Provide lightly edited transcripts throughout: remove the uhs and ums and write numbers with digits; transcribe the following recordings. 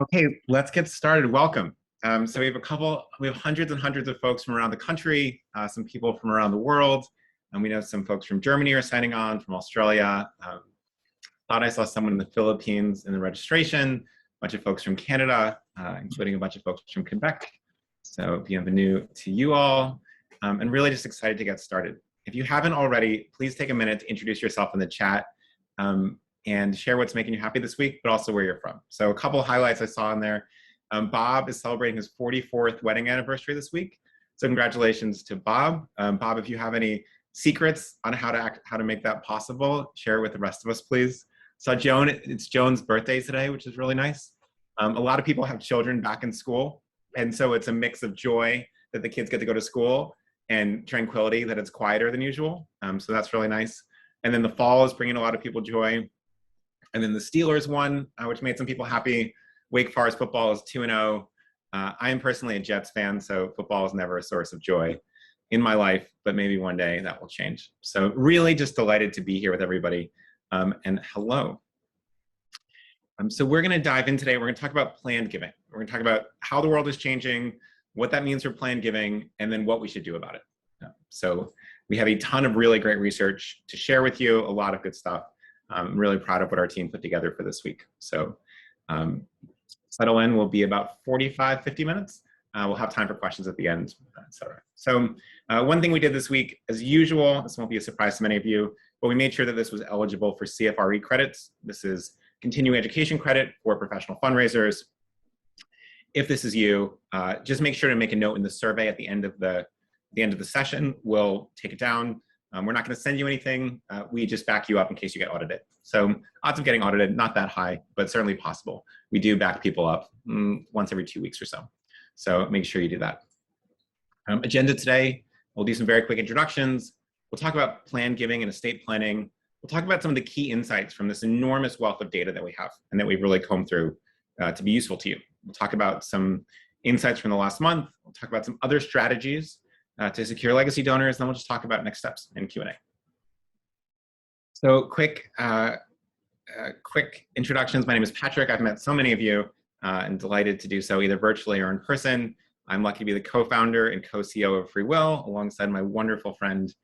Okay, let's get started. Welcome. So we have hundreds and hundreds of folks from around the country, some people from around the world, and we know some folks from Germany are signing on, from Australia. Thought I saw someone in the Philippines in the registration, a bunch of folks from Canada, including a bunch of folks from Quebec. So bienvenue to you all, and really just excited to get started. If you haven't already, please take a minute to introduce yourself in the chat. And share what's making you happy this week, but also where you're from. So a couple of highlights I saw in there. Bob is celebrating his 44th wedding anniversary this week. So congratulations to Bob. Bob, if you have any secrets on how to make that possible, share it with the rest of us, please. So Joan, it's Joan's birthday today, which is really nice. A lot of people have children back in school. And so it's a mix of joy that the kids get to go to school and tranquility that it's quieter than usual. So that's really nice. And then the fall is bringing a lot of people joy. And then the Steelers won, which made some people happy. Wake Forest football is 2-0. I am personally a Jets fan, so football is never a source of joy in my life, but maybe one day that will change. So really just delighted to be here with everybody. And hello. So we're going to dive in today. We're going to talk about planned giving. We're going to talk about how the world is changing, what that means for planned giving, and then what we should do about it. So we have a ton of really great research to share with you, a lot of good stuff. I'm really proud of what our team put together for this week. So settle in, will be about 45, 50 minutes. We'll have time for questions at the end, etc. So one thing we did this week, as usual, this won't be a surprise to many of you, but we made sure that this was eligible for CFRE credits. This is continuing education credit for professional fundraisers. If this is you, just make sure to make a note in the survey at the end of the session. We'll take it down. We're not going to send you anything. We just back you up in case you get audited. So odds of getting audited, not that high, but certainly possible. We do back people up once every 2 weeks or so. So make sure you do that. Agenda today, we'll do some very quick introductions. We'll talk about planned giving and estate planning. We'll talk about some of the key insights from this enormous wealth of data that we have and that we've really combed through to be useful to you. We'll talk about some insights from the last month. We'll talk about some other strategies to secure legacy donors, then we'll just talk about next steps in Q&A. So quick introductions. My name is Patrick. I've met so many of you and delighted to do so either virtually or in person. I'm lucky to be the co-founder and co-CEO of FreeWill alongside my wonderful friend,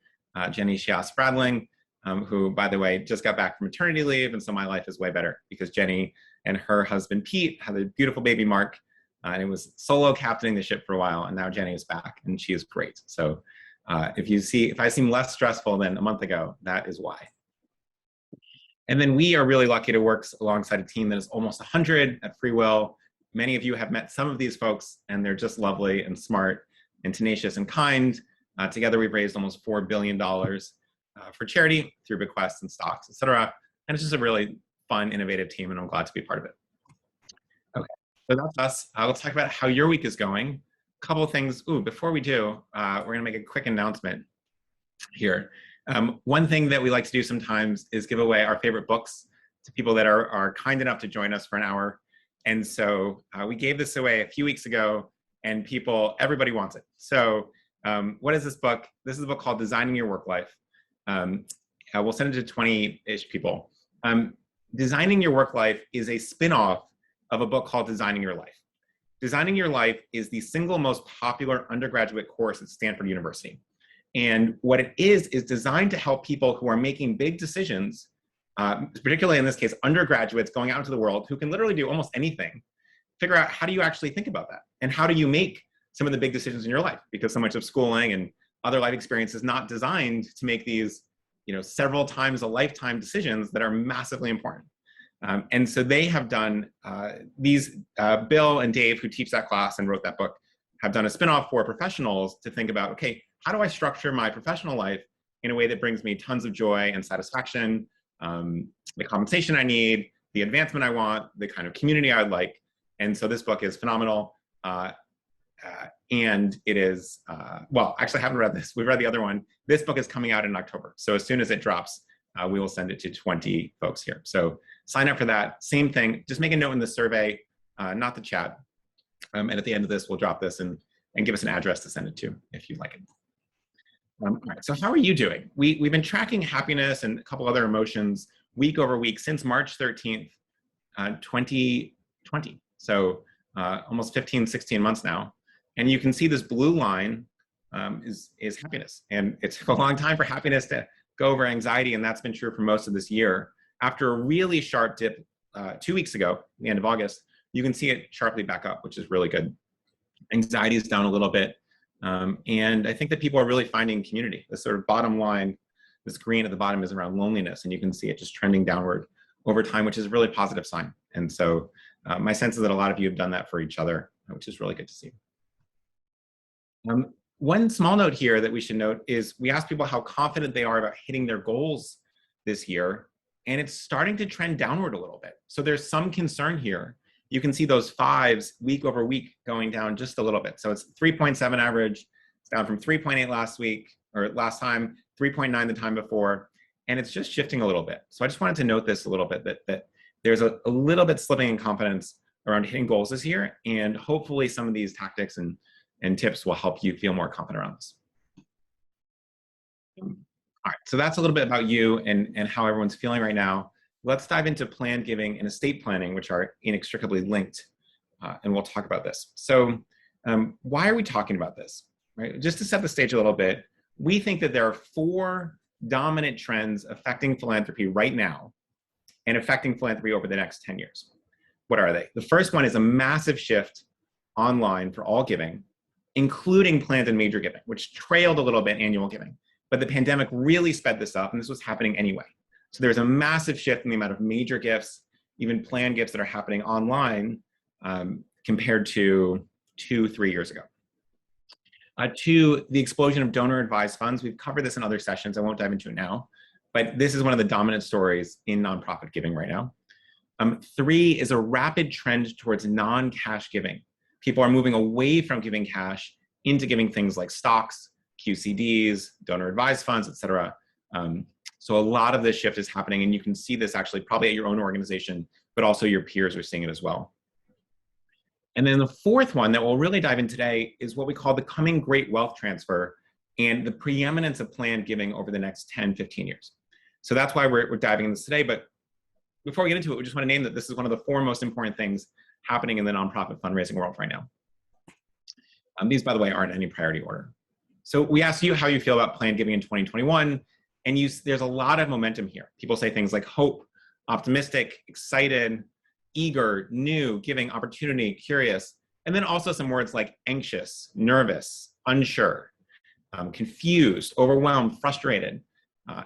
Jenny Schiass-Spradling, who, by the way, just got back from maternity leave. And so my life is way better because Jenny and her husband, Pete, have a beautiful baby, Mark. And it was solo captaining the ship for a while, and now Jenny is back, and she is great. So if I seem less stressful than a month ago, that is why. And then we are really lucky to work alongside a team that is almost 100 at FreeWill. Many of you have met some of these folks, and they're just lovely and smart and tenacious and kind. Together, we've raised almost $4 billion for charity through bequests and stocks, et cetera. And it's just a really fun, innovative team, and I'm glad to be part of it. Okay. So that's us. Let's talk about how your week is going. A couple of things. Before we do, we're going to make a quick announcement here. One thing that we like to do sometimes is give away our favorite books to people that are kind enough to join us for an hour. And so we gave this away a few weeks ago, and everybody wants it. So what is this book? This is a book called Designing Your Work Life. We'll send it to 20-ish people. Designing Your Work Life is a spin-off of a book called Designing Your Life. Designing Your Life is the single most popular undergraduate course at Stanford University. And what it is designed to help people who are making big decisions, particularly in this case, undergraduates going out into the world who can literally do almost anything, figure out how do you actually think about that? And how do you make some of the big decisions in your life? Because so much of schooling and other life experience is not designed to make these, several times a lifetime decisions that are massively important. And so they have done Bill and Dave, who teach that class and wrote that book, have done a spinoff for professionals to think about, okay, how do I structure my professional life in a way that brings me tons of joy and satisfaction, the compensation I need, the advancement I want, the kind of community I would like. And so this book is phenomenal. And it is, well, actually I haven't read this. We've read the other one. This book is coming out in October. So as soon as it drops, we will send it to 20 folks here. So sign up for that. Same thing. Just make a note in the survey, not the chat. And at the end of this, we'll drop this and give us an address to send it to if you'd like it. All right, so how are you doing? We've been tracking happiness and a couple other emotions week over week since March 13th, 2020. So almost 15, 16 months now. And you can see this blue line is happiness. And it took a long time for happiness to go over anxiety, and that's been true for most of this year. After a really sharp dip 2 weeks ago, the end of August, you can see it sharply back up, which is really good. Anxiety is down a little bit. And I think that people are really finding community. The sort of bottom line, this green at the bottom, is around loneliness, and you can see it just trending downward over time, which is a really positive sign. And so my sense is that a lot of you have done that for each other, which is really good to see. One small note here that we should note is we asked people how confident they are about hitting their goals this year, and it's starting to trend downward a little bit. So there's some concern here. You can see those fives week over week going down just a little bit. So it's 3.7 average. It's down from 3.8 last week, or last time, 3.9 the time before, and it's just shifting a little bit. So I just wanted to note this a little bit, that there's a little bit slipping in confidence around hitting goals this year, and hopefully some of these tactics and tips will help you feel more confident around this. All right, so that's a little bit about you and how everyone's feeling right now. Let's dive into planned giving and estate planning, which are inextricably linked, and we'll talk about this. So why are we talking about this? Right? Just to set the stage a little bit, we think that there are 4 dominant trends affecting philanthropy right now and affecting philanthropy over the next 10 years. What are they? The first one is a massive shift online for all giving, including planned and major giving, which trailed a little bit annual giving. But the pandemic really sped this up, and this was happening anyway. So there's a massive shift in the amount of major gifts, even planned gifts, that are happening online compared to 2-3 years ago. 2, the explosion of donor-advised funds. We've covered this in other sessions. I won't dive into it now, but this is one of the dominant stories in nonprofit giving right now. 3 is a rapid trend towards non-cash giving. People are moving away from giving cash into giving things like stocks, QCDs, donor-advised funds, et cetera. So a lot of this shift is happening, and you can see this actually probably at your own organization, but also your peers are seeing it as well. And then the 4th one that we'll really dive in today is what we call the coming great wealth transfer and the preeminence of planned giving over the next 10, 15 years. So that's why we're diving into this today. But before we get into it, we just want to name that this is one of the 4 most important things happening in the nonprofit fundraising world right now. These, by the way, aren't in any priority order. So we asked you how you feel about planned giving in 2021, and there's a lot of momentum here. People say things like hope, optimistic, excited, eager, new, giving, opportunity, curious, and then also some words like anxious, nervous, unsure, confused, overwhelmed, frustrated.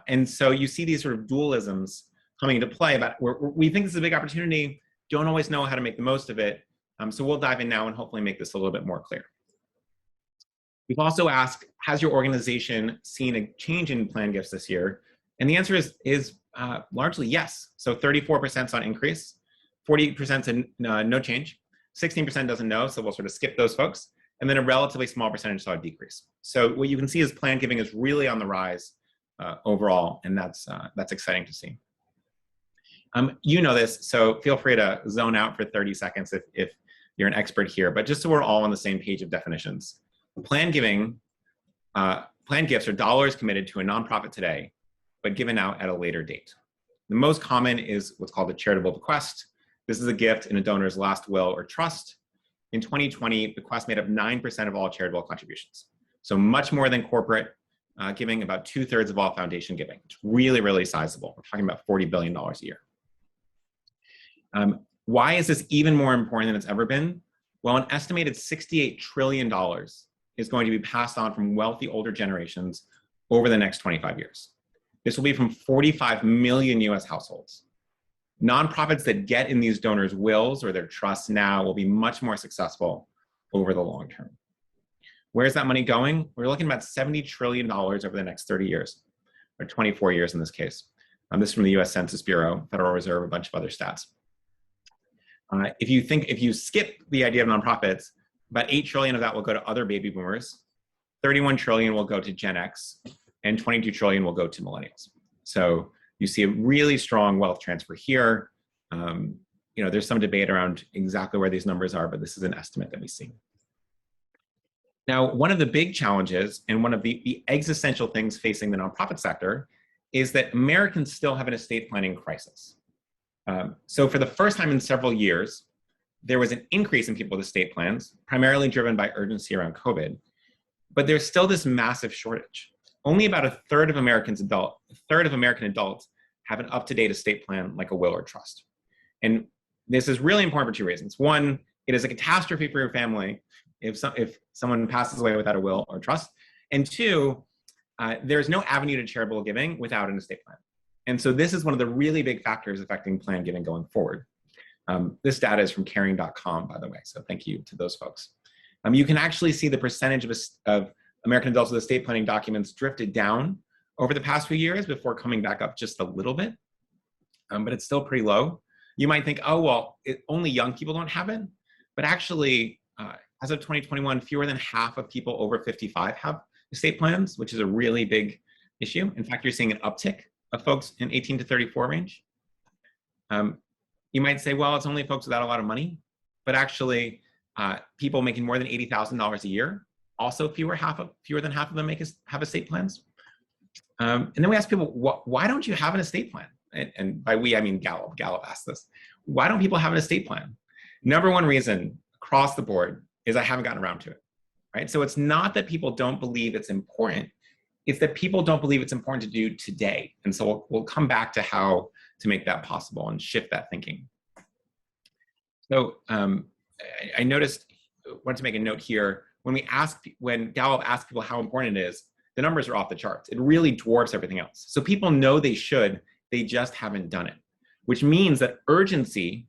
And so you see these sort of dualisms coming into play about where we think this is a big opportunity, don't always know how to make the most of it. So we'll dive in now and hopefully make this a little bit more clear. We've also asked, has your organization seen a change in planned gifts this year? And the answer is largely yes. So 34% saw an increase, 48% said no change, 16% doesn't know, so we'll sort of skip those folks, and then a relatively small percentage saw a decrease. So what you can see is planned giving is really on the rise overall, and that's exciting to see. You know this, so feel free to zone out for 30 seconds if you're an expert here, but just so we're all on the same page of definitions. Planned gifts are dollars committed to a nonprofit today, but given out at a later date. The most common is what's called a charitable bequest. This is a gift in a donor's last will or trust. In 2020, bequests made up 9% of all charitable contributions. So much more than corporate giving, about 2/3 of all foundation giving. It's really, really sizable. We're talking about $40 billion a year. Why is this even more important than it's ever been? Well, an estimated $68 trillion is going to be passed on from wealthy older generations over the next 25 years. This will be from 45 million US households. Nonprofits that get in these donors' wills or their trusts now will be much more successful over the long term. Where's that money going? We're looking at about $70 trillion over the next 30 years, or 24 years in this case. This is from the US Census Bureau, Federal Reserve, a bunch of other stats. If you skip the idea of nonprofits, about 8 trillion of that will go to other baby boomers, 31 trillion will go to Gen X, and 22 trillion will go to millennials. So you see a really strong wealth transfer here. There's some debate around exactly where these numbers are, but this is an estimate that we see. Now, one of the big challenges and one of the existential things facing the nonprofit sector is that Americans still have an estate planning crisis. So for the first time in several years, there was an increase in people with estate plans, primarily driven by urgency around COVID. But there's still this massive shortage. Only about a third of American adults have an up-to-date estate plan like a will or trust. And this is really important for two reasons. One, it is a catastrophe for your family if someone passes away without a will or trust. And two, there's no avenue to charitable giving without an estate plan. And so this is one of the really big factors affecting plan giving going forward. This data is from caring.com, by the way, so thank you to those folks. You can actually see the percentage of American adults with estate planning documents drifted down over the past few years before coming back up just a little bit, but it's still pretty low. You might think, oh, well, only young people don't have it, but actually, as of 2021, fewer than half of people over 55 have estate plans, which is a really big issue. In fact, you're seeing an uptick of folks in 18 to 34 range. You might say, well, it's only folks without a lot of money, but actually people making more than $80,000 a year, also fewer than half of them have estate plans. And then we ask people, why don't you have an estate plan? And by we, I mean Gallup. Gallup asked this. Why don't people have an estate plan? Number one reason across the board is I haven't gotten around to it, right? So it's not that people don't believe it's important, it's that people don't believe it's important to do today. And so we'll come back to how to make that possible and shift that thinking. So I wanted to make a note here. When Gallup asked people how important it is, the numbers are off the charts. It really dwarfs everything else. So people know they should, they just haven't done it, which means that urgency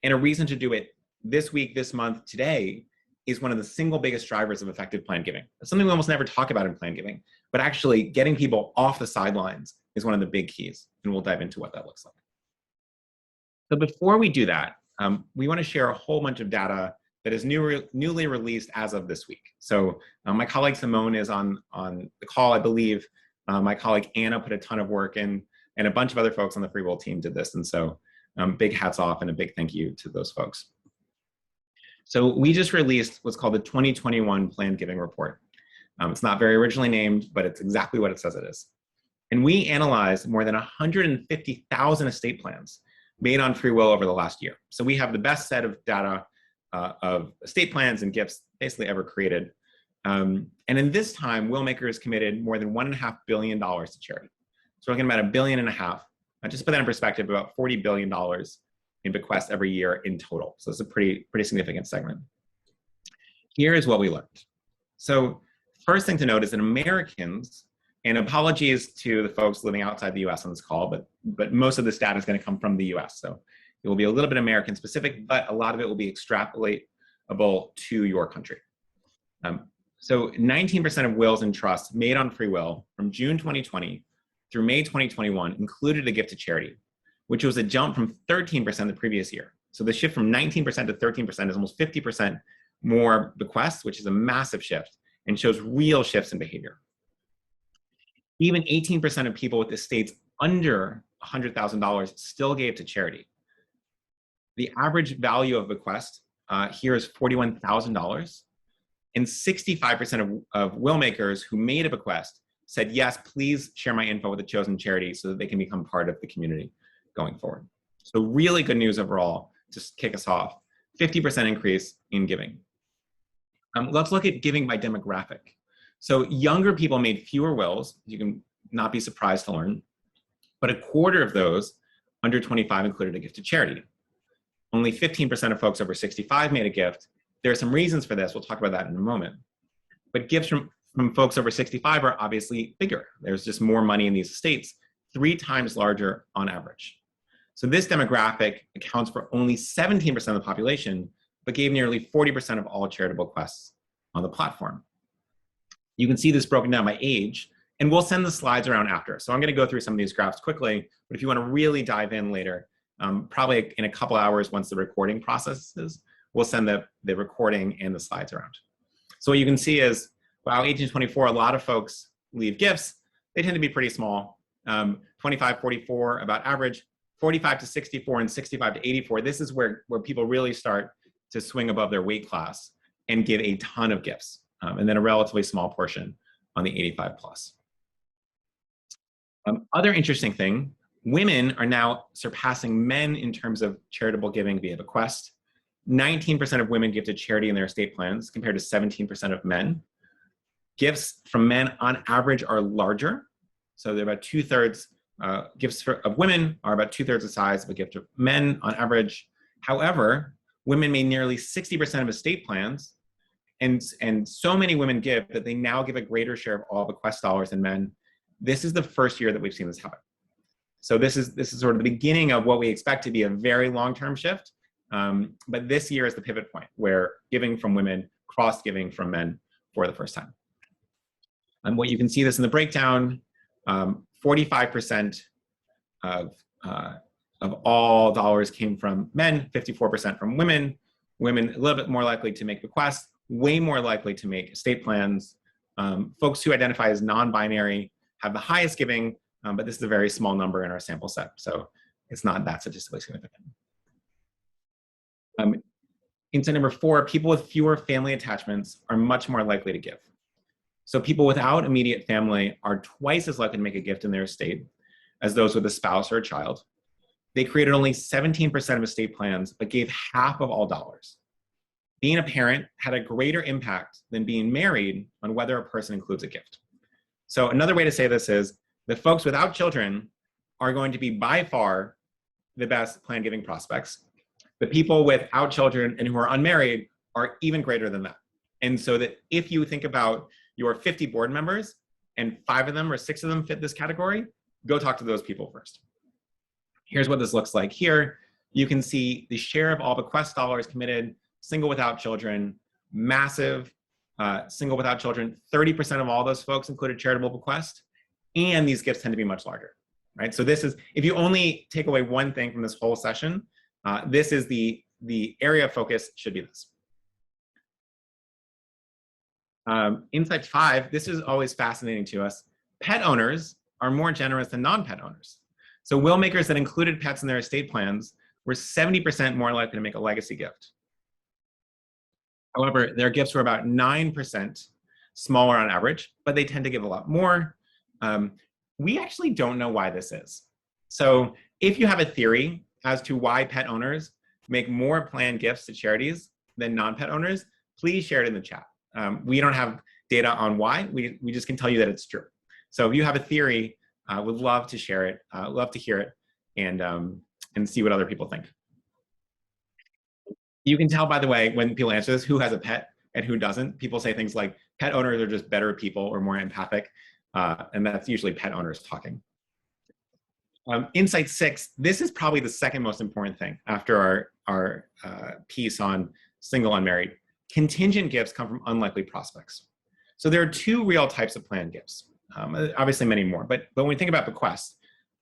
and a reason to do it this week, this month, today is one of the single biggest drivers of effective plan giving. It's something we almost never talk about in plan giving, but actually getting people off the sidelines is one of the big keys, and we'll dive into what that looks like. So before we do that, we want to share a whole bunch of data that is newly released as of this week. So my colleague Simone is on the call, I believe. My colleague Anna put a ton of work in, and a bunch of other folks on the FreeWill team did this. And so big hats off and a big thank you to those folks. So we just released what's called the 2021 Plan Giving Report. It's not very originally named, but it's exactly what it says it is. And we analyzed more than 150,000 estate plans made on FreeWill over the last year. So we have the best set of data of estate plans and gifts basically ever created. And in this time, will makers committed more than $1.5 billion to charity. So we're looking at about $1.5 billion. Just to put that in perspective, about $40 billion in bequests every year in total. So it's a pretty significant segment. Here is what we learned. So first thing to note is that Americans, and apologies to the folks living outside the US on this call, but most of this data is going to come from the US. So it will be a little bit American specific, but a lot of it will be extrapolatable to your country. So 19% of wills and trusts made on FreeWill from June 2020 through May 2021 included a gift to charity, which was a jump from 13% the previous year. So the shift from 19% to 13% is almost 50% more bequests, which is a massive shift and shows real shifts in behavior. Even 18% of people with estates under $100,000 still gave to charity. The average value of bequest here is $41,000. And 65% of will makers who made a bequest said, yes, please share my info with a chosen charity so that they can become part of the community going forward. So really good news overall to kick us off. 50% increase in giving. Let's look at giving by demographic. So younger people made fewer wills, you can not be surprised to learn, but a quarter of those under 25 included a gift to charity. Only 15% of folks over 65 made a gift. There are some reasons for this, we'll talk about that in a moment. But gifts from folks over 65 are obviously bigger. There's just more money in these estates, 3 times larger on average. So this demographic accounts for only 17% of the population, but gave nearly 40% of all charitable requests on the platform. You can see this broken down by age, and we'll send the slides around after. So I'm going to go through some of these graphs quickly, but if you want to really dive in later, probably in a couple hours once the recording processes, we'll send the recording and the slides around. So what you can see is, wow, 18 to 24, a lot of folks leave gifts. They tend to be pretty small. 25, 44, about average. 45 to 64 and 65 to 84, this is where people really start to swing above their weight class and give a ton of gifts. And then a relatively small portion on the 85 plus. Other interesting thing, women are now surpassing men in terms of charitable giving via bequest. 19% of women give to charity in their estate plans compared to 17% of men. Gifts from men on average are larger. So they're about 2/3, gifts of women are about 2/3 the size of a gift of men on average. However, women made nearly 60% of estate plans, and so many women give that they now give a greater share of all bequest dollars than men. This is the first year that we've seen this happen. So this is sort of the beginning of what we expect to be a very long-term shift. But this year is the pivot point where giving from women crossed giving from men for the first time. And what you can see this in the breakdown, 45% of all dollars came from men, 54% from women. Women a little bit more likely to make bequests, way more likely to make estate plans. Folks who identify as non-binary have the highest giving, but this is a very small number in our sample set, so it's not that statistically significant. Insight number 4, people with fewer family attachments are much more likely to give. So people without immediate family are twice as likely to make a gift in their estate as those with a spouse or a child. They created only 17% of estate plans, but gave half of all dollars. Being a parent had a greater impact than being married on whether a person includes a gift. So another way to say this is the folks without children are going to be by far the best plan giving prospects. The people without children and who are unmarried are even greater than that. And so that if you think about your 50 board members and 5 of them or 6 of them fit this category, go talk to those people first. Here's what this looks like here. You can see the share of all bequest dollars committed, single without children, massive, single without children, 30% of all those folks included charitable bequest, and these gifts tend to be much larger, right? So this is, if you only take away one thing from this whole session, this is the area of focus should be this. Insight 5, this is always fascinating to us. Pet owners are more generous than non-pet owners. So will makers that included pets in their estate plans were 70% more likely to make a legacy gift. However, their gifts were about 9% smaller on average, but they tend to give a lot more. We actually don't know why this is. So if you have a theory as to why pet owners make more planned gifts to charities than non-pet owners, please share it in the chat. We don't have data on why, we just can tell you that it's true. So if you have a theory, would love to share it, love to hear it, and see what other people think. You can tell, by the way, when people answer this, who has a pet and who doesn't. People say things like, pet owners are just better people or more empathic, and that's usually pet owners talking. Insight 6, this is probably the second most important thing after our piece on single unmarried. Contingent gifts come from unlikely prospects. So there are 2 real types of planned gifts, obviously many more, but when we think about bequests,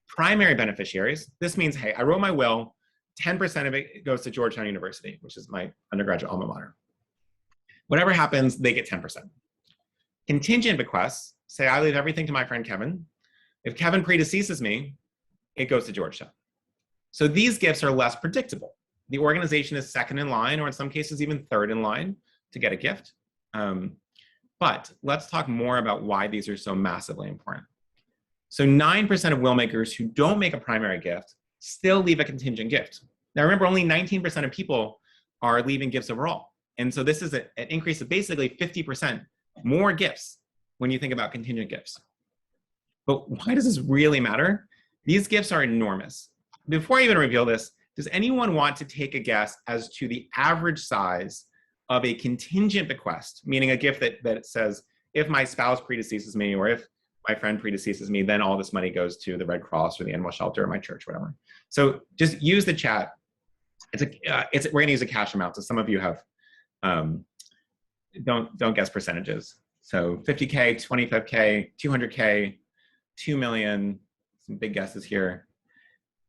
primary beneficiaries, this means, hey, I wrote my will, 10% of it goes to Georgetown University, which is my undergraduate alma mater. Whatever happens, they get 10%. Contingent bequests, say I leave everything to my friend Kevin. If Kevin predeceases me, it goes to Georgetown. So these gifts are less predictable. The organization is second in line, or in some cases even third in line to get a gift. But let's talk more about why these are so massively important. So 9% of will makers who don't make a primary gift still leave a contingent gift. Now remember, only 19% of people are leaving gifts overall. And so this is an increase of basically 50% more gifts when you think about contingent gifts. But why does this really matter? These gifts are enormous. Before I even reveal this, does anyone want to take a guess as to the average size of a contingent bequest, meaning a gift that says, if my spouse predeceases me, or if my friend predeceases me, then all this money goes to the Red Cross or the animal shelter or my church, whatever. So just use the chat. We're gonna use a cash amount. So some of you have, don't guess percentages. So 50K, 25K, 200K, 2 million, some big guesses here.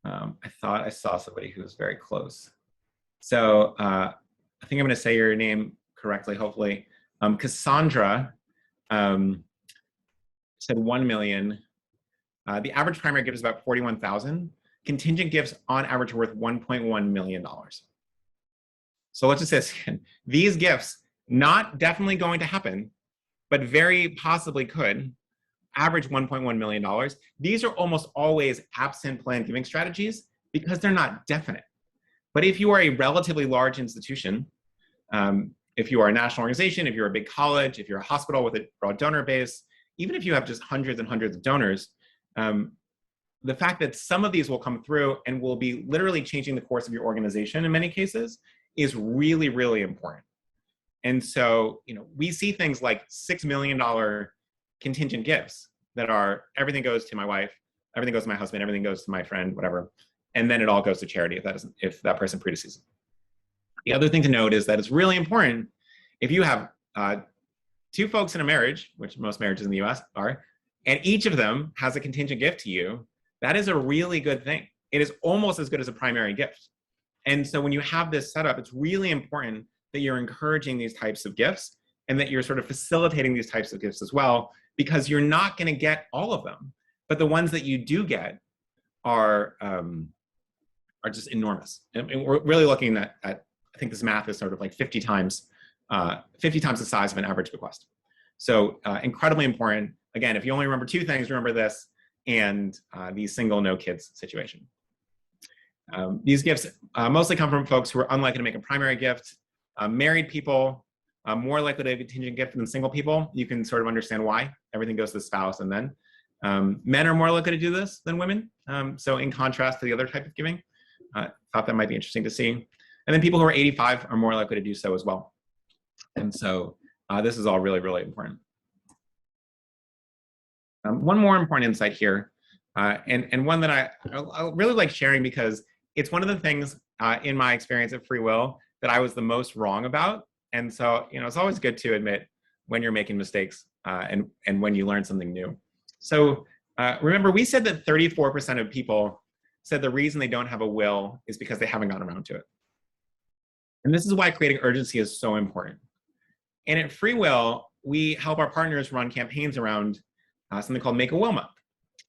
I thought I saw somebody who was very close. So I think I'm gonna say your name correctly, hopefully. Cassandra said 1 million. The average primary gift is about 41,000. Contingent gifts on average are worth $1.1 million. So let's just say this again. These gifts, not definitely going to happen, but very possibly could, average $1.1 million. These are almost always absent planned giving strategies because they're not definite. But if you are a relatively large institution, if you are a national organization, if you're a big college, if you're a hospital with a broad donor base, even if you have just hundreds and hundreds of donors, the fact that some of these will come through and will be literally changing the course of your organization in many cases is really, really important. And so, we see things like $6 million contingent gifts that are, everything goes to my wife, everything goes to my husband, everything goes to my friend, whatever. And then it all goes to charity if that person predeceases. The other thing to note is that it's really important if you have two folks in a marriage, which most marriages in the US are, and each of them has a contingent gift to you, that is a really good thing. It is almost as good as a primary gift. And so when you have this setup, it's really important that you're encouraging these types of gifts and that you're sort of facilitating these types of gifts as well, because you're not going to get all of them. But the ones that you do get are just enormous. And we're really looking at, I think this math is sort of like 50 times the size of an average bequest. So incredibly important. Again, if you only remember two things, remember this and the single no kids situation. These gifts mostly come from folks who are unlikely to make a primary gift. Married people, more likely to have a contingent gift than single people. You can sort of understand why. Everything goes to the spouse and then. Men are more likely to do this than women. So in contrast to the other type of giving, thought that might be interesting to see. And then people who are 85 are more likely to do so as well. And so this is all really, really important. One more important insight here, and one that I really like sharing because it's one of the things in my experience at FreeWill that I was the most wrong about. And so, it's always good to admit when you're making mistakes and when you learn something new. So remember, we said that 34% of people said the reason they don't have a will is because they haven't gotten around to it. And this is why creating urgency is so important. And at FreeWill, we help our partners run campaigns around something called Make a Will Month,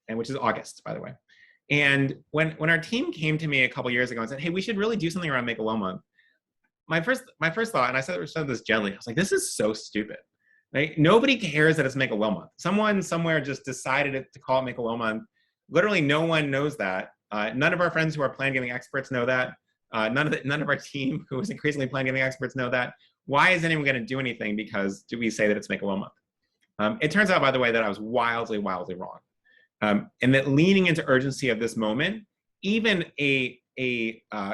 and which is August, by the way. And when our team came to me a couple years ago and said, hey, we should really do something around Make a Will Month, my first thought, and I said this gently, I was like, this is so stupid. Right? Nobody cares that it's Make a Will Month. Someone somewhere just decided to call it Make a Will Month. Literally no one knows that. None of our friends who are plan giving experts know that. None of our team who is increasingly plan giving experts know that. Why is anyone going to do anything because do we say that it's Make a Will Month? It turns out, by the way, that I was wildly, wildly wrong. And that leaning into urgency of this moment, even a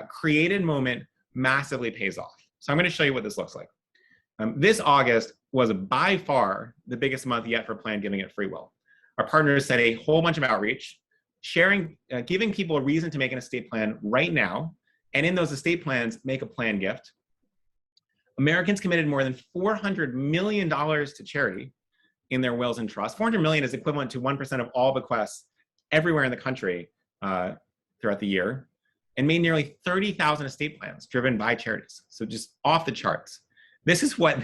created moment, massively pays off. So I'm going to show you what this looks like. This August was by far the biggest month yet for plan giving at FreeWill. Our partners said a whole bunch of outreach, sharing, giving people a reason to make an estate plan right now, and in those estate plans, make a plan gift. Americans committed more than $400 million to charity in their wills and trusts. 400 million is equivalent to 1% of all bequests everywhere in the country throughout the year, and made nearly 30,000 estate plans driven by charities. So just off the charts. This is what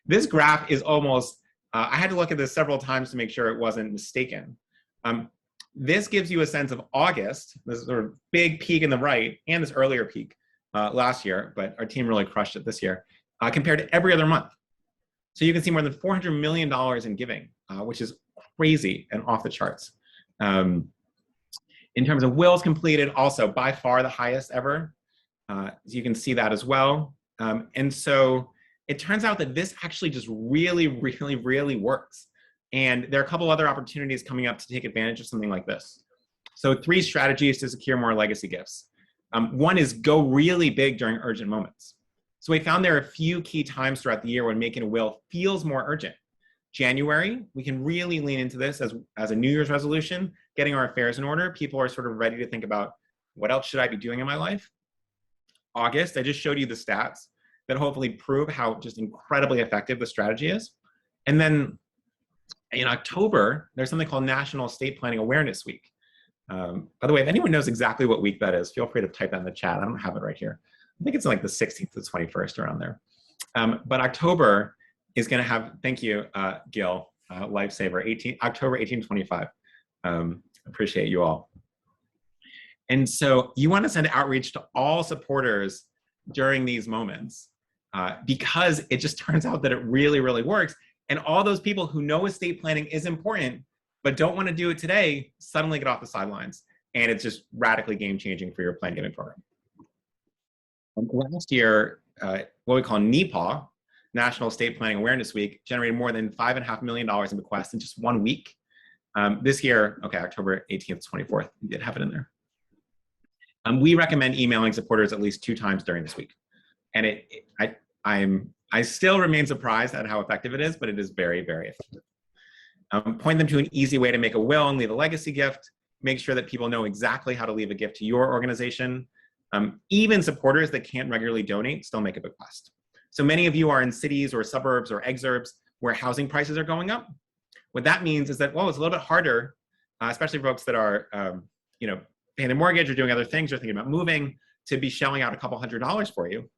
this graph is almost, I had to look at this several times to make sure it wasn't mistaken. This gives you a sense of August, this sort of big peak in the right, and this earlier peak last year, but our team really crushed it this year, compared to every other month. So you can see more than $400 million in giving, which is crazy and off the charts. In terms of wills completed, also by far the highest ever. You can see that as well. And so it turns out that this actually just really, really, really works. And there are a couple other opportunities coming up to take advantage of something like this. So 3 strategies to secure more legacy gifts. One is go really big during urgent moments. So we found there are a few key times throughout the year when making a will feels more urgent. January, we can really lean into this as a New Year's resolution, getting our affairs in order. People are sort of ready to think about what else should I be doing in my life. August, I just showed you the stats that hopefully prove how just incredibly effective the strategy is. And then in October, there's something called National Estate Planning Awareness Week. By the way, if anyone knows exactly what week that is, feel free to type that in the chat. I don't have it right here. I think it's like the 16th to 21st around there. But October is going to have, thank you, Gil, lifesaver, October 1825. Appreciate you all. And so you want to send outreach to all supporters during these moments because it just turns out that it really, really works. And all those people who know estate planning is important, but don't want to do it today, suddenly get off the sidelines. And it's just radically game-changing for your plan giving program. Last year, what we call NEPA, National Estate Planning Awareness Week, generated more than $5.5 million in bequests in just 1 week. This year, okay, October 18th, 24th, we did have it in there. We recommend emailing supporters at least 2 times during this week. And I still remain surprised at how effective it is, but it is very, very effective. Point them to an easy way to make a will and leave a legacy gift. Make sure that people know exactly how to leave a gift to your organization. Even supporters that can't regularly donate still make a bequest. So many of you are in cities or suburbs or exurbs where housing prices are going up. What that means is that, well, it's a little bit harder, especially folks that are, paying a mortgage or doing other things or thinking about moving, to be shelling out a couple $100s for you.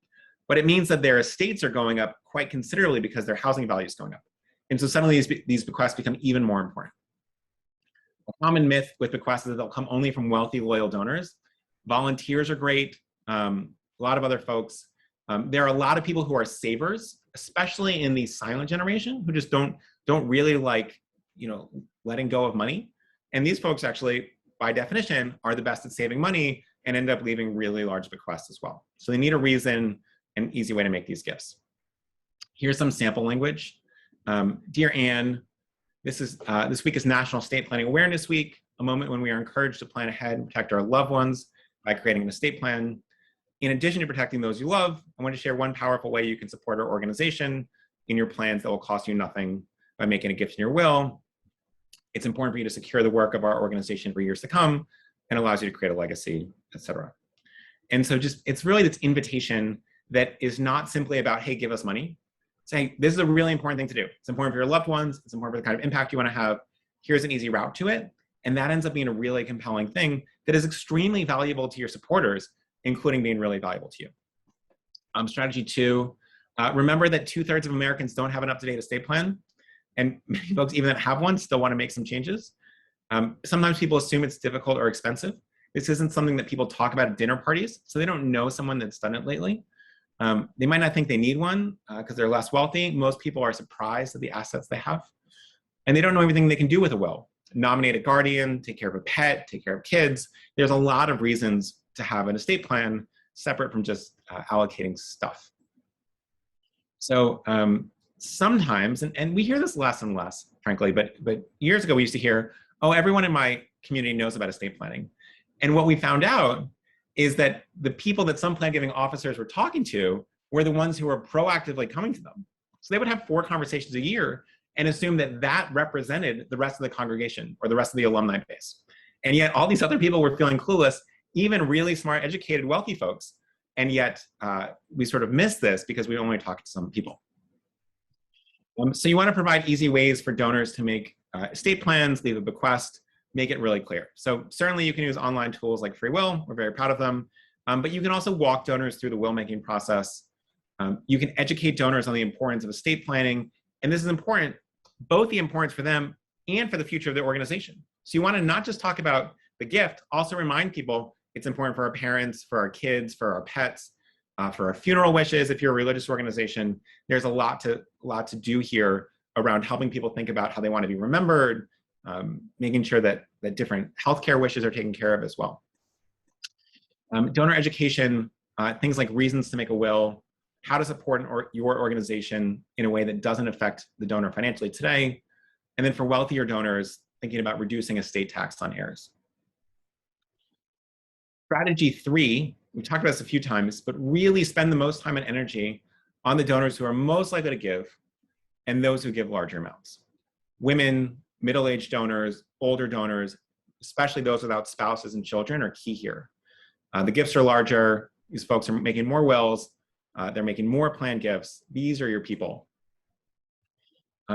But it means that their estates are going up quite considerably because their housing value is going up. And so suddenly these bequests become even more important. A common myth with bequests is that they'll come only from wealthy, loyal donors. Volunteers are great. A lot of other folks. There are a lot of people who are savers, especially in the silent generation, who just don't really like, letting go of money. And these folks actually, by definition, are the best at saving money and end up leaving really large bequests as well. So they need a reason, an easy way to make these gifts. Here's some sample language. Dear Anne, this week is National Estate Planning Awareness Week, a moment when we are encouraged to plan ahead and protect our loved ones by creating an estate plan. In addition to protecting those you love, I want to share one powerful way you can support our organization in your plans that will cost you nothing by making a gift in your will. It's important for you to secure the work of our organization for years to come and allows you to create a legacy, etc. And so it's really this invitation that is not simply about, hey, give us money. Saying, this is a really important thing to do. It's important for your loved ones. It's important for the kind of impact you want to have. Here's an easy route to it. And that ends up being a really compelling thing that is extremely valuable to your supporters, including being really valuable to you. Strategy 2, remember that 2/3 of Americans don't have an up-to-date estate plan. And many folks, even that have one, still want to make some changes. Sometimes people assume it's difficult or expensive. This isn't something that people talk about at dinner parties, so they don't know someone that's done it lately. They might not think they need one because they're less wealthy. Most people are surprised at the assets they have. And they don't know everything they can do with a will. Nominate a guardian, take care of a pet, take care of kids. There's a lot of reasons to have an estate plan separate from just allocating stuff. So sometimes, and we hear this less and less, frankly, but years ago we used to hear, oh, everyone in my community knows about estate planning. And what we found out is that the people that some plan giving officers were talking to were the ones who were proactively coming to them. So they would have 4 conversations a year and assume that that represented the rest of the congregation or the rest of the alumni base. And yet all these other people were feeling clueless, even really smart, educated, wealthy folks. And yet we sort of miss this because we only talk to some people. So you want to provide easy ways for donors to make estate plans, leave a bequest, make it really clear. So certainly you can use online tools like FreeWill. We're very proud of them. But you can also walk donors through the will-making process. You can educate donors on the importance of estate planning. And this is important, both the importance for them and for the future of the organization. So you want to not just talk about the gift, also remind people it's important for our parents, for our kids, for our pets, for our funeral wishes. If you're a religious organization, there's a lot to do here around helping people think about how they want to be remembered, making sure that different healthcare wishes are taken care of as well. Donor education, things like reasons to make a will, how to support your organization in a way that doesn't affect the donor financially today. And then for wealthier donors, thinking about reducing estate tax on heirs. Strategy 3, we talked about this a few times, but really spend the most time and energy on the donors who are most likely to give and those who give larger amounts. Women, middle-aged donors, older donors, especially those without spouses and children, are key here. The gifts are larger. These folks are making more wills. They're making more planned gifts. These are your people.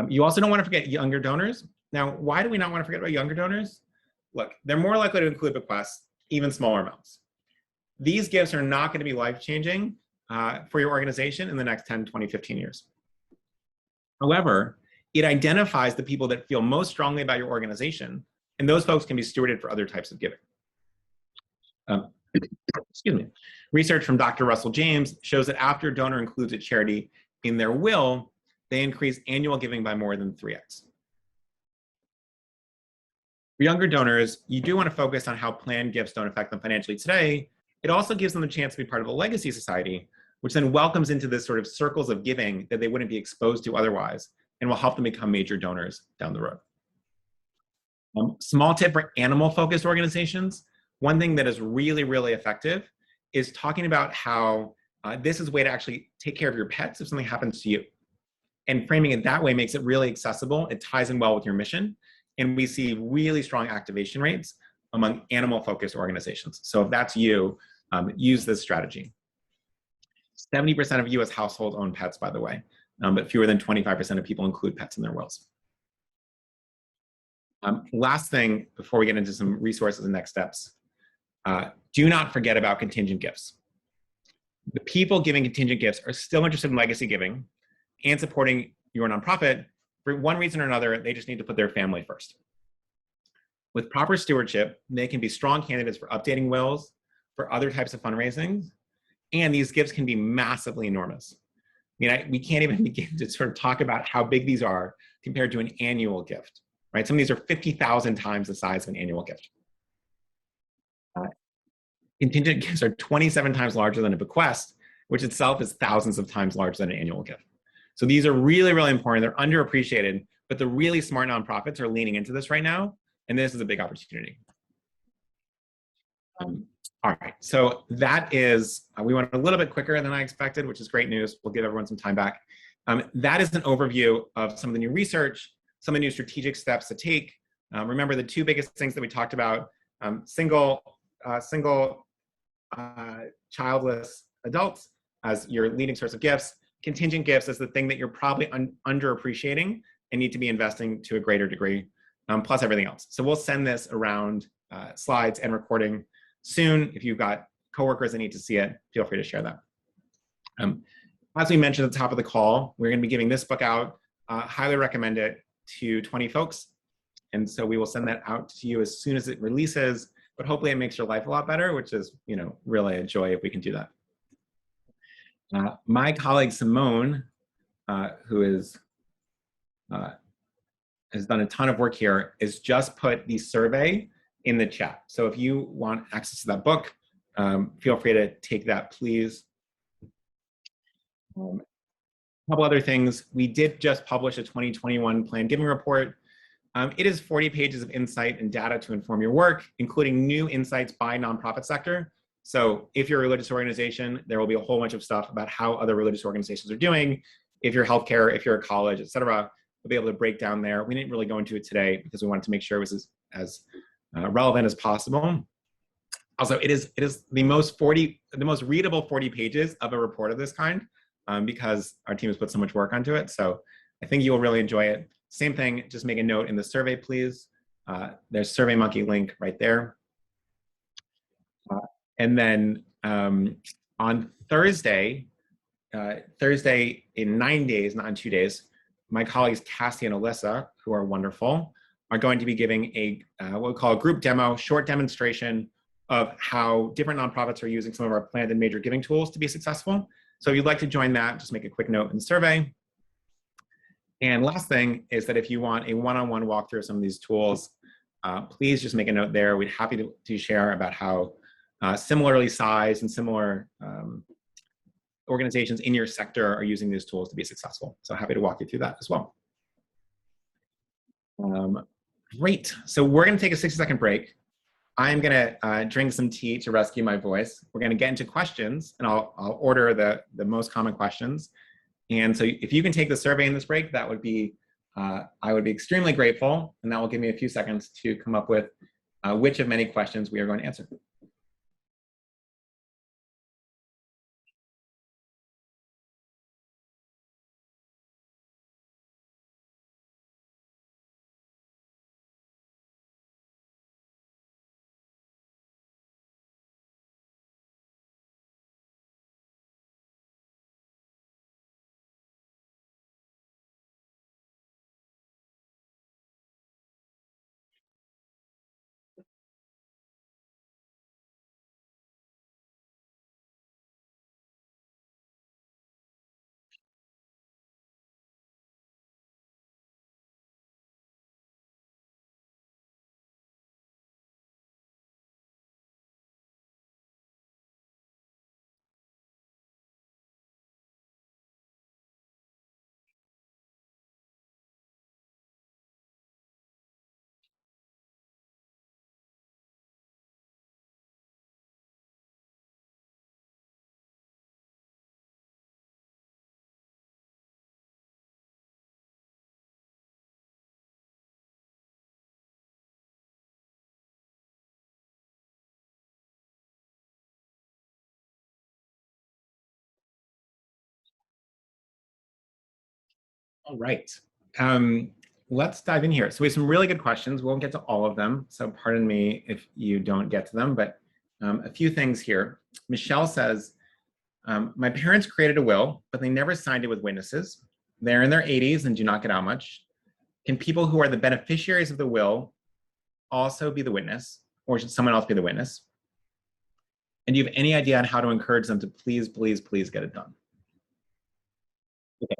You also don't want to forget younger donors. Now, why do we not want to forget about younger donors? Look, they're more likely to include bequests, even smaller amounts. These gifts are not going to be life-changing for your organization in the next 10, 20, 15 years. However, it identifies the people that feel most strongly about your organization, and those folks can be stewarded for other types of giving. Excuse me. Research from Dr. Russell James shows that after a donor includes a charity in their will, they increase annual giving by more than 3x. For younger donors, you do want to focus on how planned gifts don't affect them financially today, It also gives them a chance to be part of a legacy society, which then welcomes into this sort of circles of giving that they wouldn't be exposed to otherwise, and will help them become major donors down the road. Small tip for animal-focused organizations. One thing that is really, really effective is talking about how this is a way to actually take care of your pets if something happens to you. And framing it that way makes it really accessible. It ties in well with your mission. And we see really strong activation rates among animal-focused organizations. So if that's you, use this strategy. 70% of US households own pets, by the way, but fewer than 25% of people include pets in their wills. Last thing before we get into some resources and next steps, do not forget about contingent gifts. The people giving contingent gifts are still interested in legacy giving and supporting your nonprofit. For one reason or another, they just need to put their family first. With proper stewardship, they can be strong candidates for updating wills, for other types of fundraising, and these gifts can be massively enormous. I mean, we can't even begin to sort of talk about how big these are compared to an annual gift, right? Some of these are 50,000 times the size of an annual gift. Contingent gifts are 27 times larger than a bequest, which itself is thousands of times larger than an annual gift. So these are really, really important. They're underappreciated, but the really smart nonprofits are leaning into this right now, and this is a big opportunity. All right, so that is, we went a little bit quicker than I expected, which is great news. We'll give everyone some time back. That is an overview of some of the new research, some of the new strategic steps to take. Remember the two biggest things that we talked about, single childless adults as your leading source of gifts, contingent gifts as the thing that you're probably underappreciating and need to be investing to a greater degree, plus everything else. So we'll send this around slides and recording soon. If you've got coworkers that need to see it, feel free to share that. As we mentioned at the top of the call, we're going to be giving this book out. Highly recommend it to 20 folks. And so we will send that out to you as soon as it releases, but hopefully it makes your life a lot better, which is, really a joy if we can do that. My colleague Simone, who has done a ton of work here, is just put the survey in the chat. So if you want access to that book, feel free to take that, please. A couple other things. We did just publish a 2021 planned giving report. It is 40 pages of insight and data to inform your work, including new insights by nonprofit sector. So if you're a religious organization, there will be a whole bunch of stuff about how other religious organizations are doing. If you're healthcare, if you're a college, et cetera, we'll be able to break down there. We didn't really go into it today because we wanted to make sure it was as relevant as possible. Also, it is the most readable 40 pages of a report of this kind because our team has put so much work onto it. So I think you will really enjoy it. Same thing, just make a note in the survey, please. There's SurveyMonkey link right there. And then on Thursday in 9 days, not in 2 days, my colleagues Cassie and Alyssa, who are wonderful, are going to be giving a what we call a group demo, short demonstration of how different nonprofits are using some of our planned and major giving tools to be successful. So if you'd like to join that, just make a quick note in the survey. And last thing is that if you want a one-on-one walkthrough of some of these tools, please just make a note there. We'd be happy to share about how similarly sized and similar organizations in your sector are using these tools to be successful. So happy to walk you through that as well. Great. So we're going to take a 60-second break. I'm going to drink some tea to rescue my voice. We're going to get into questions, and I'll order the most common questions. And so if you can take the survey in this break, that would be, I would be extremely grateful. And that will give me a few seconds to come up with which of many questions we are going to answer. All right. Um, let's dive in here. So we have some really good questions. We won't get to all of them, so pardon me if you don't get to them, but a few things here. Michelle says, my parents created a will, but they never signed it with witnesses. They're in their 80s and do not get out much. Can people who are the beneficiaries of the will also be the witness, or should someone else be the witness? And do you have any idea on how to encourage them to please, please, please get it done? Okay.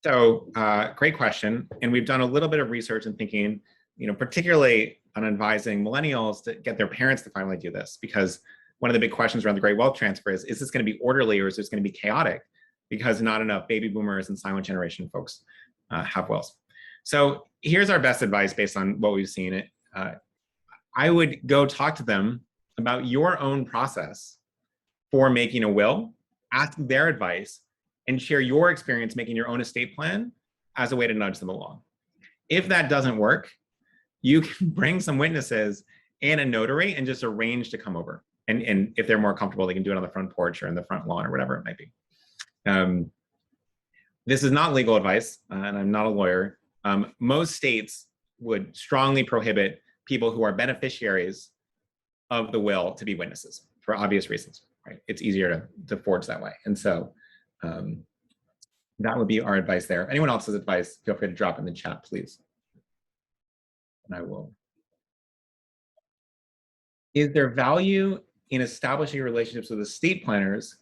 So great question. And we've done a little bit of research and thinking, particularly on advising millennials to get their parents to finally do this, because one of the big questions around the great wealth transfer is this going to be orderly or is this going to be chaotic? Because not enough baby boomers and silent generation folks have wills. So here's our best advice based on what we've seen. I would go talk to them about your own process for making a will, ask their advice, and share your experience making your own estate plan as a way to nudge them along. If that doesn't work, you can bring some witnesses and a notary and just arrange to come over. And if they're more comfortable, they can do it on the front porch or in the front lawn or whatever it might be. This is not legal advice, and I'm not a lawyer. Most states would strongly prohibit people who are beneficiaries of the will to be witnesses for obvious reasons, right? It's easier to forge that way. And so that would be our advice there. If anyone else's advice, feel free to drop in the chat, please. And I will. Is there value in establishing relationships with estate planners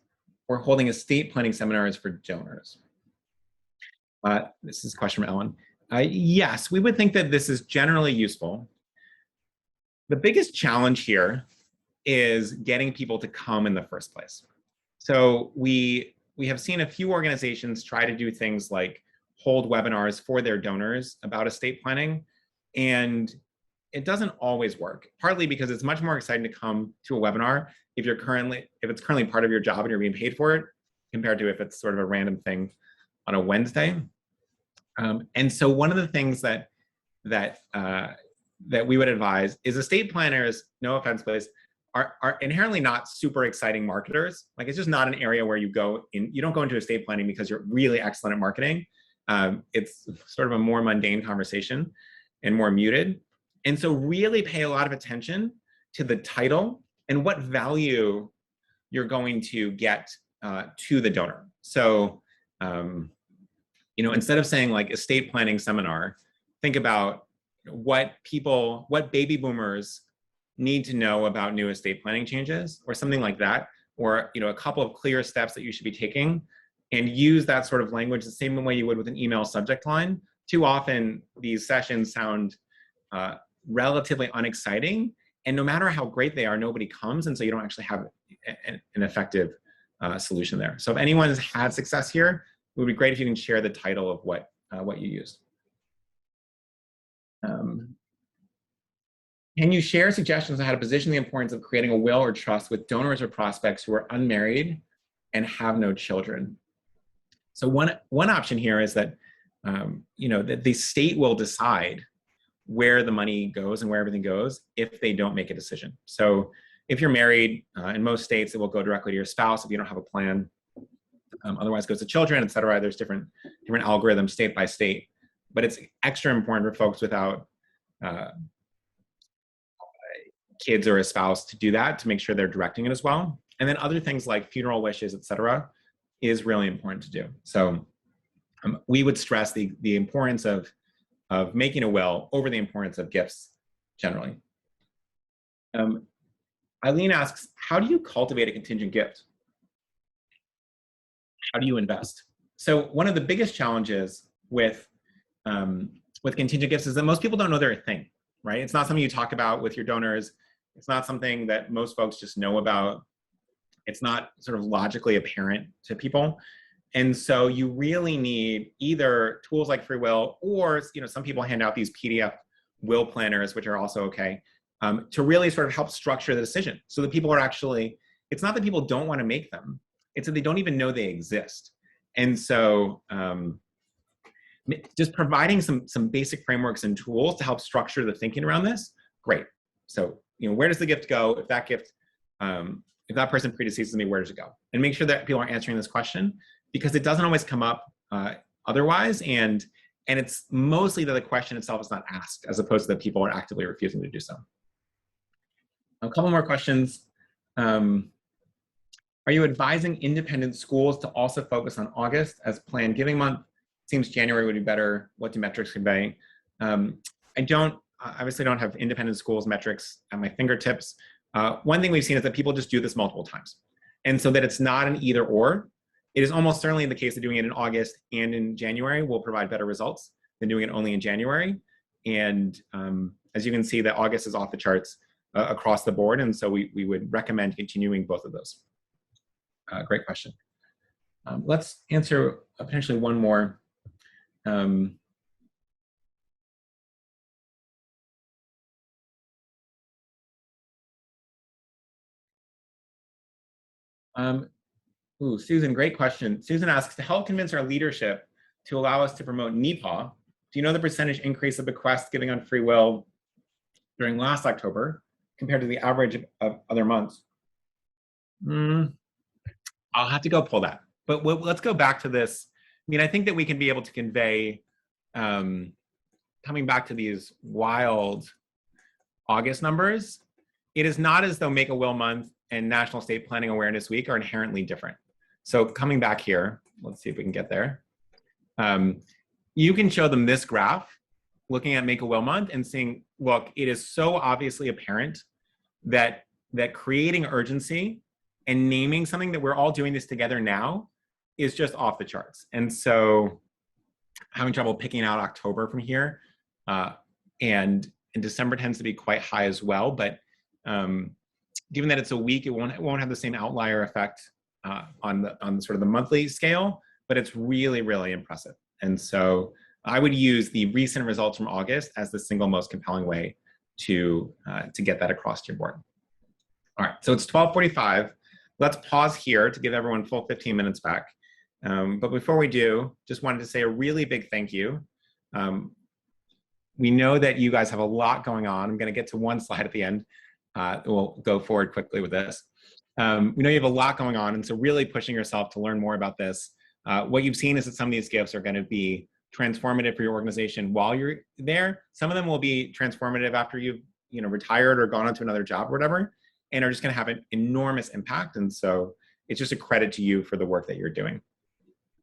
or holding estate planning seminars for donors? This is a question from Ellen. Yes, we would think that this is generally useful. The biggest challenge here is getting people to come in the first place. So we have seen a few organizations try to do things like hold webinars for their donors about estate planning, and it doesn't always work, partly because it's much more exciting to come to a webinar if it's currently part of your job and you're being paid for it, compared to if it's sort of a random thing on a Wednesday. And so one of the things that we would advise is estate planners, no offense, please, are inherently not super exciting marketers. Like, it's just not an area where you don't go into estate planning because you're really excellent at marketing. It's sort of a more mundane conversation and more muted. And so really pay a lot of attention to the title and what value you're going to get to the donor. So, instead of saying like estate planning seminar, think about what baby boomers need to know about new estate planning changes or something like that, or a couple of clear steps that you should be taking, and use that sort of language the same way you would with an email subject line. Too often these sessions sound relatively unexciting, and no matter how great they are, nobody comes, and so you don't actually have an effective solution there. So if anyone's had success here, it would be great if you can share the title of what you used. Can you share suggestions on how to position the importance of creating a will or trust with donors or prospects who are unmarried and have no children? So one option here is that that the state will decide where the money goes and where everything goes if they don't make a decision. So if you're married, in most states, it will go directly to your spouse if you don't have a plan. Otherwise, it goes to children, et cetera. There's different algorithms state by state, but it's extra important for folks without kids or a spouse to do that, to make sure they're directing it as well. And then other things like funeral wishes, et cetera, is really important to do. So we would stress the importance of making a will over the importance of gifts generally. Eileen asks, how do you cultivate a contingent gift? How do you invest? So one of the biggest challenges with contingent gifts is that most people don't know they're a thing, right? It's not something you talk about with your donors. It's not something that most folks just know about. It's not sort of logically apparent to people. And so you really need either tools like FreeWill, or some people hand out these PDF will planners, which are also okay, to really sort of help structure the decision so that people are actually, it's not that people don't want to make them, it's that they don't even know they exist. And so just providing some basic frameworks and tools to help structure the thinking around this, great. So, where does the gift go? If that gift, if that person predeceases me, where does it go? And make sure that people are answering this question, because it doesn't always come up otherwise. And it's mostly that the question itself is not asked, as opposed to that people are actively refusing to do so. A couple more questions. Are you advising independent schools to also focus on August as planned giving month? Seems January would be better. What do metrics convey? I obviously don't have independent schools metrics at my fingertips. One thing we've seen is that people just do this multiple times. And so that it's not an either or. It is almost certainly the case that doing it in August and in January will provide better results than doing it only in January. And as you can see, that August is off the charts across the board. And so we would recommend continuing both of those. Great question. Let's answer potentially one more. Susan, great question. Susan asks, to help convince our leadership to allow us to promote NEPA, do you know the percentage increase of bequests giving on FreeWill during last October compared to the average of other months? I'll have to go pull that. But let's go back to this. I mean, I think that we can be able to convey, coming back to these wild August numbers, it is not as though Make a Will Month and National Estate Planning Awareness Week are inherently different. So coming back here, let's see if we can get there. You can show them this graph, looking at Make a Will Month and seeing, look, it is so obviously apparent that creating urgency and naming something that we're all doing this together now is just off the charts. And so having trouble picking out October from here. And December tends to be quite high as well, but given that it's a week, it won't have the same outlier effect on sort of the monthly scale, but it's really, really impressive. And so I would use the recent results from August as the single most compelling way to get that across to your board. All right, so it's 12:45. Let's pause here to give everyone full 15 minutes back. But before we do, just wanted to say a really big thank you. We know that you guys have a lot going on. I'm going to get to one slide at the end. We'll go forward quickly with this. We know you have a lot going on, and so really pushing yourself to learn more about this. What you've seen is that some of these gifts are going to be transformative for your organization while you're there. Some of them will be transformative after you've retired or gone on to another job or whatever, and are just going to have an enormous impact. And so it's just a credit to you for the work that you're doing.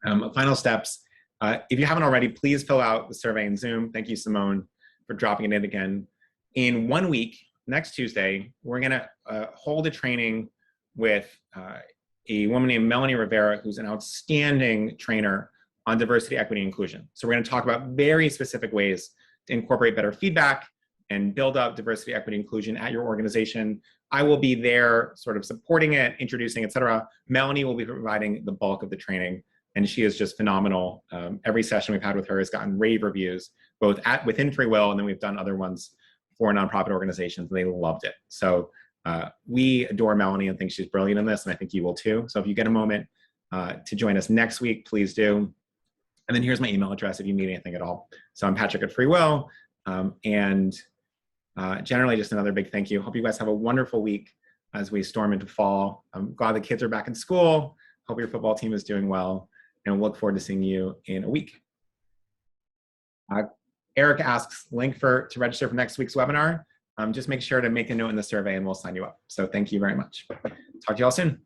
Final steps. If you haven't already, please fill out the survey in Zoom. Thank you, Simone, for dropping it in again. In 1 week, next Tuesday, we're going to hold a training with a woman named Melanie Rivera, who's an outstanding trainer on diversity, equity, and inclusion. So we're going to talk about very specific ways to incorporate better feedback and build up diversity, equity, inclusion at your organization. I will be there sort of supporting it, introducing, et cetera. Melanie will be providing the bulk of the training, and she is just phenomenal. Every session we've had with her has gotten rave reviews, both within FreeWill, and then we've done other ones for nonprofit organizations, and they loved it. So we adore Melanie and think she's brilliant in this, and I think you will too. So if you get a moment to join us next week, please do. And then here's my email address if you need anything at all. So I'm Patrick at FreeWill, and generally just another big thank you. Hope you guys have a wonderful week as we storm into fall. I'm glad the kids are back in school. Hope your football team is doing well, and we'll look forward to seeing you in a week. Eric asks, link to register for next week's webinar. Just make sure to make a note in the survey and we'll sign you up. So thank you very much. Talk to you all soon.